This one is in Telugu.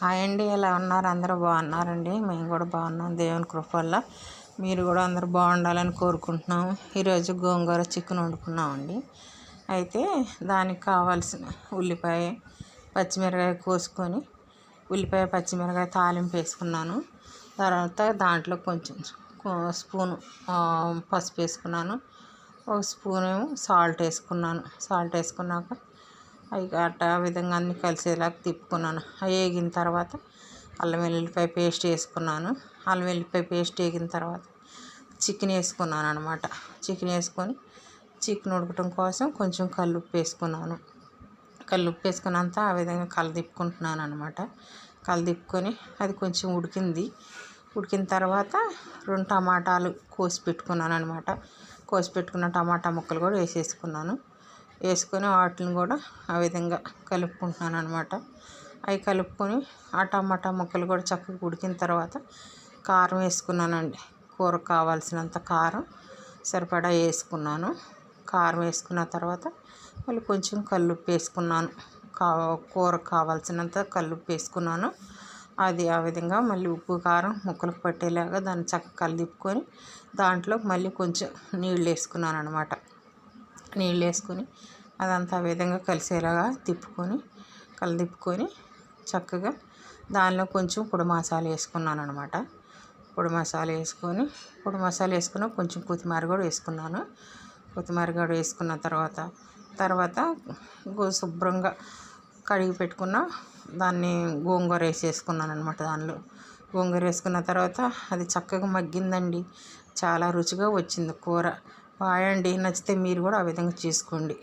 హాయ్ అండి, ఎలా ఉన్నారు? అందరూ బాగున్నారండి. మేము కూడా బాగున్నాం దేవుని కృప వల్ల. మీరు కూడా అందరూ బాగుండాలని కోరుకుంటున్నాము. ఈరోజు గోంగూర చికెన్ వండుకున్నామండి. అయితే దానికి కావాల్సిన ఉల్లిపాయ పచ్చిమిరకాయ కోసుకొని ఉల్లిపాయ పచ్చిమిరకాయ తాలింపు వేసుకున్నాను. తర్వాత దాంట్లో కొంచెం స్పూను పసుపు వేసుకున్నాను. ఒక స్పూన్ ఏమో సాల్ట్ వేసుకున్నాను. సాల్ట్ వేసుకున్నాక అవి అట్ట విధంగా అన్నీ కలిసేలాగా తిప్పుకున్నాను. అవి వేగిన తర్వాత అల్లం వెల్లుల్లిపాయ పేస్ట్ వేసుకున్నాను. అల్లం వెల్లుల్లిపాయ పేస్ట్ వేగిన తర్వాత చికెన్ వేసుకున్నాను అనమాట. చికెన్ వేసుకొని చికెన్ ఉడకటం కోసం కొంచెం కల్లుప్పు వేసుకున్నాను. కల్లుప్పు వేసుకున్నంత ఆ విధంగా కలదిప్పుకుంటున్నాను అనమాట. కలదిప్పుకొని అది కొంచెం ఉడికిన తర్వాత 2 టమాటాలు కోసి పెట్టుకున్నాను అనమాట. కోసి పెట్టుకున్న టమాటా ముక్కలు కూడా వేసుకొని వాటిని కూడా ఆ విధంగా కలుపుకుంటున్నాను అనమాట. అవి కలుపుకొని ఆ టమాటా ముక్కలు కూడా చక్కగా ఉడికిన తర్వాత కారం వేసుకున్నానండి. కూరకు కావాల్సినంత కారం సరిపడా వేసుకున్నాను. కారం వేసుకున్న తర్వాత మళ్ళీ కొంచెం కల్లుప్పు వేసుకున్నాను. కూరకు కావాల్సినంత కల్లుప్పు వేసుకున్నాను. అది ఆ విధంగా మళ్ళీ ఉప్పు కారం ముక్కలకు పట్టేలాగా దాన్ని చక్కగా కలిదిప్పుకొని దాంట్లో మళ్ళీ కొంచెం నీళ్ళు వేసుకున్నాను అనమాట. నీళ్ళు వేసుకొని అదంతా ఆ విధంగా కలిసేలాగా కలదిప్పుకొని చక్కగా దానిలో కొంచెం పొడి మసాలా వేసుకున్నాను అనమాట. పొడి మసాలా వేసుకుని కొంచెం కొత్తిమీర కూడా వేసుకున్నాను. కొత్తిమీర కూడా వేసుకున్న తర్వాత శుభ్రంగా కడిగి పెట్టుకున్న దాన్ని గోంగూర వేసేసుకున్నాను అనమాట. దానిలో గోంగూర వేసుకున్న తర్వాత అది చక్కగా మగ్గిందండి. చాలా రుచిగా వచ్చింది కూర. బాయండి, నచ్చితే మీరు కూడా ఆ విధంగా చేసుకోండి.